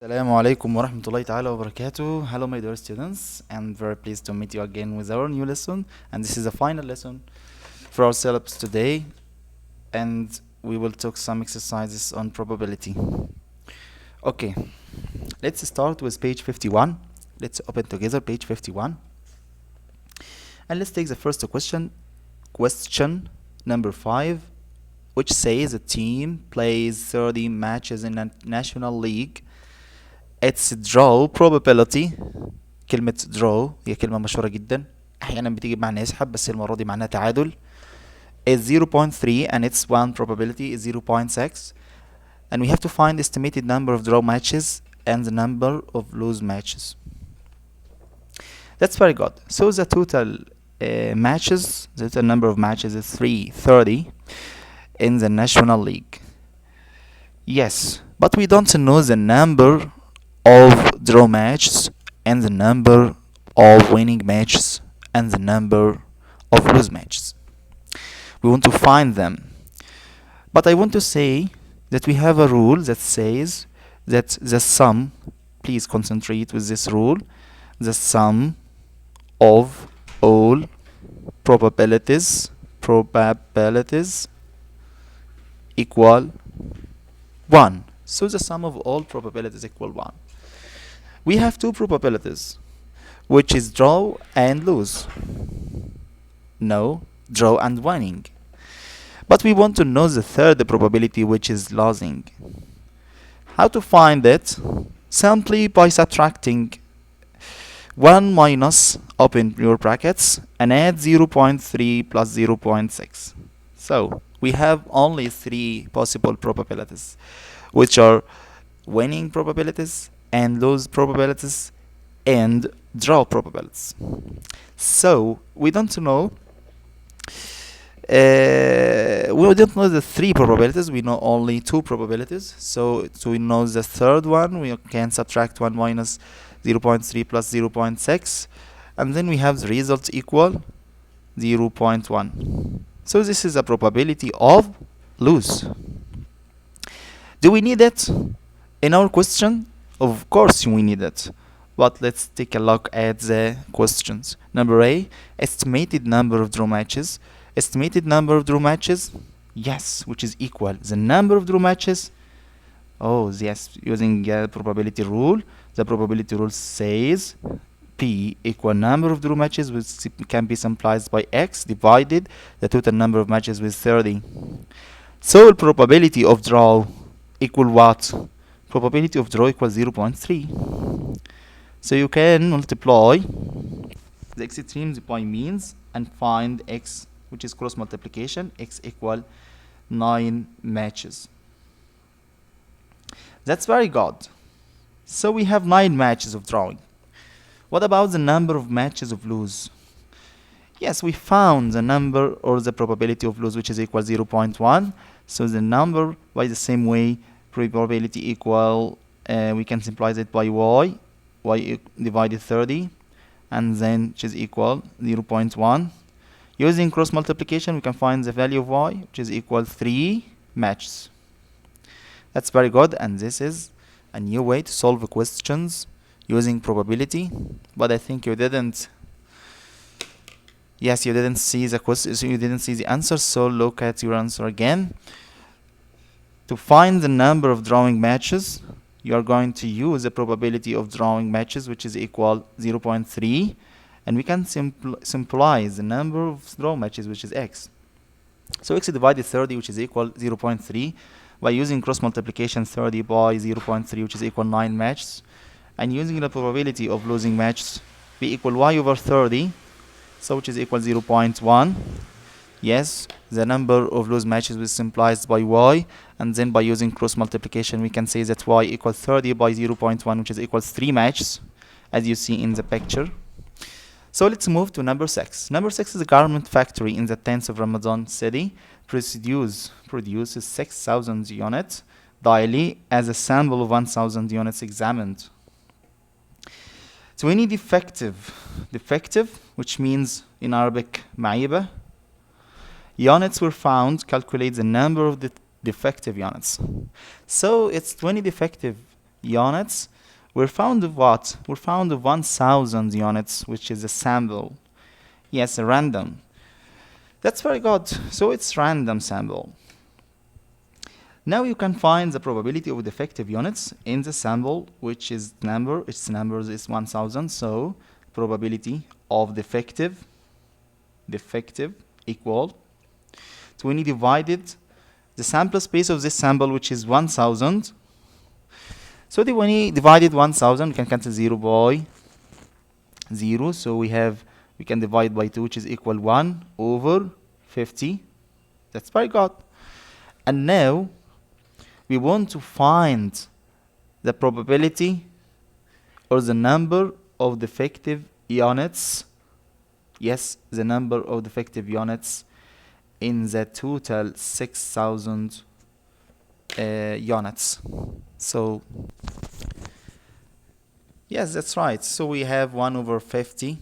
Assalamu alaikum wa rahmatullahi ta'ala wa barakatuh. Hello, my dear students. I'm very pleased to meet you again with our new lesson. And this is the final lesson for our syllabus today. And we will talk some exercises on probability. Okay, let's start with page 51. Let's open together page 51. And let's take the first question. Question number 5, which says a team plays 30 matches in a national league. Its draw probability. كلمة draw هي كلمة مشهورة جدا، أحيانا بتيجي بمعنى يسحب، بس المرة دي معناها تعادل. is 0.3 and its one probability is 0.6, and we have to find estimated number of draw matches and the number of lose matches. That's very good. So the total matches, the total number of matches is 330 in the National League. Yes, but we don't know the number of draw matches and the number of winning matches and the number of lose matches. We want to find them. But I want to say that we have a rule that says that the sum, please concentrate with this rule, the sum of all probabilities equal 1. So the sum of all probabilities equal 1. We have two probabilities, which is draw and lose. No, draw and winning. But we want to know the third probability, which is losing. How to find it? Simply by subtracting 1 minus, open your brackets, and add 0.3 plus 0.6. So we have only 3 possible probabilities, which are winning probabilities and lose probabilities and draw probabilities. So we don't know the 3 probabilities. We know only 2 probabilities. So we know the third one. We can subtract 1 minus 0.3 plus 0.6, and then we have the result equal 0.1. So this is a probability of lose. Do we need it in our question? Of course we need it. But let's take a look at the questions. Number A, estimated number of draw matches. Estimated number of draw matches, yes, which is equal the number of draw matches. Oh yes, using probability rule. The probability rule says P equal number of draw matches, which can be simplified by X divided the total number of matches with 30. So probability of draw equal what? Probability of draw equals 0.3. So you can multiply the extremes by means and find X, which is cross multiplication. X equal 9 matches. That's very good. So we have 9 matches of drawing. What about the number of matches of lose? Yes, we found the number or the probability of lose, which is equal 0.1. So the number, by the same way, probability equal, we can simplify it by y divided 30, and then which is equal 0.1. Using cross multiplication, we can find the value of y, which is equal 3 matches. That's very good, and this is a new way to solve questions using probability. But I think you didn't. Yes, you didn't see the question, so you didn't see the answer. So look at your answer again. To find the number of drawing matches, you are going to use the probability of drawing matches, which is equal 0.3, and we can simplify the number of draw matches, which is X. So X divided 30, which is equal 0.3, by using cross multiplication 30 by 0.3, which is equal 9 matches, and using the probability of losing matches, we equal y over 30, so which is equal 0.1. Yes, the number of lose matches is simplified by y, and then by using cross multiplication we can say that y equals 30 by 0.1, which is equals 3 matches, as you see in the picture. So let's move to number 6. Number 6 is a garment factory in the 10th of Ramadan city produces 6,000 units daily as a sample of 1,000 units examined. So we need defective, which means in Arabic معيبة. Units were found. Calculate the number of the defective units. So it's 20 defective units. We're found of what? We're found of 1000 units, which is a sample. Yes, a random. That's very good. So it's random sample. Now you can find the probability of defective units in the sample, which is number. Its number is 1000. So probability of defective equal 20 divided the sample space of this sample, which is 1000. So the 20 divided 1000, we can cancel 0 by 0. So we can divide by 2, which is equal 1 over 50. That's very good. And now we want to find the probability or the number of defective units. Yes, the number of defective units in the total 6000 units. So yes, that's right. So we have 1 over 50,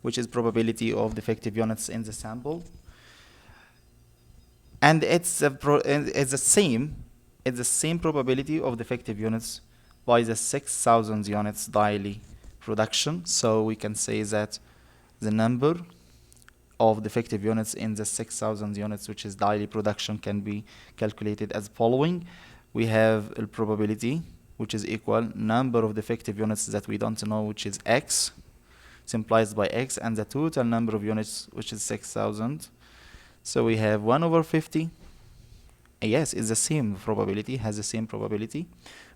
which is probability of defective units in the sample. And it's the same probability of defective units by the 6000 units daily production. So we can say that the number of defective units in the 6000 units, which is daily production, can be calculated as following. We have a probability, which is equal number of defective units that we don't know, which is x, simplified by x, and the total number of units, which is 6000. So we have 1 over 50. Yes, it's the same probability, has the same probability,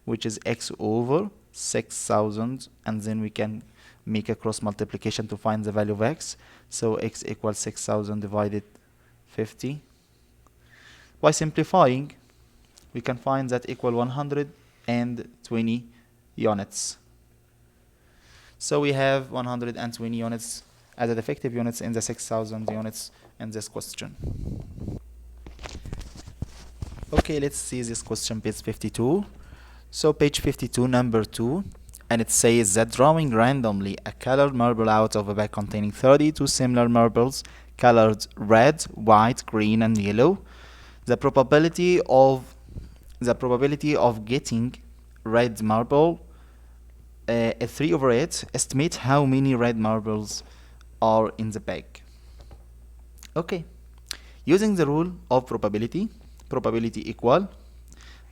which is x over 6000, and then we can make a cross multiplication to find the value of x. So x equals 6000 divided 50. By simplifying, we can find that equal 120 units. So we have 120 units as the defective units in the 6000 units in this question. Okay, let's see this question, page 52. So page 52, number 2, and it says that drawing randomly a colored marble out of a bag containing 32 similar marbles colored red, white, green, and yellow, the probability of getting red marble is 3 over 8. Estimate how many red marbles are in the bag. Okay, using the rule of probability equal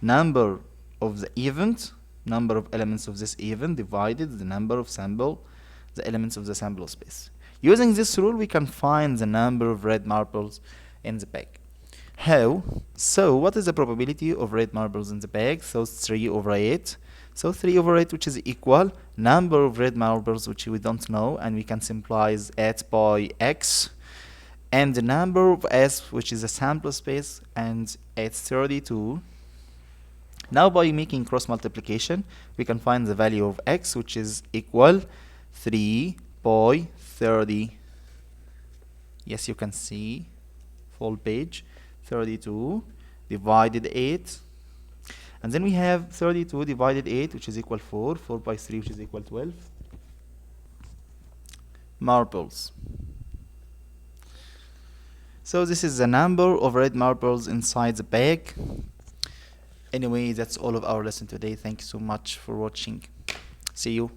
number of the event, number of elements of this event divided the number of the elements of the sample space. Using this rule, we can find the number of red marbles in the bag. How? So what is the probability of red marbles in the bag? So 3 over 8. So 3 over 8, which is equal number of red marbles, which we don't know, and we can simplify it by x, and the number of s, which is the sample space, and it's 32. Now by making cross multiplication, we can find the value of x, which is equal 3 by 30. Yes, you can see full page, 32 divided 8. And then we have 32 divided 8, which is equal 4. 4 by 3, which is equal 12. Marbles. So this is the number of red marbles inside the bag. Anyway, that's all of our lesson today. Thank you so much for watching. See you.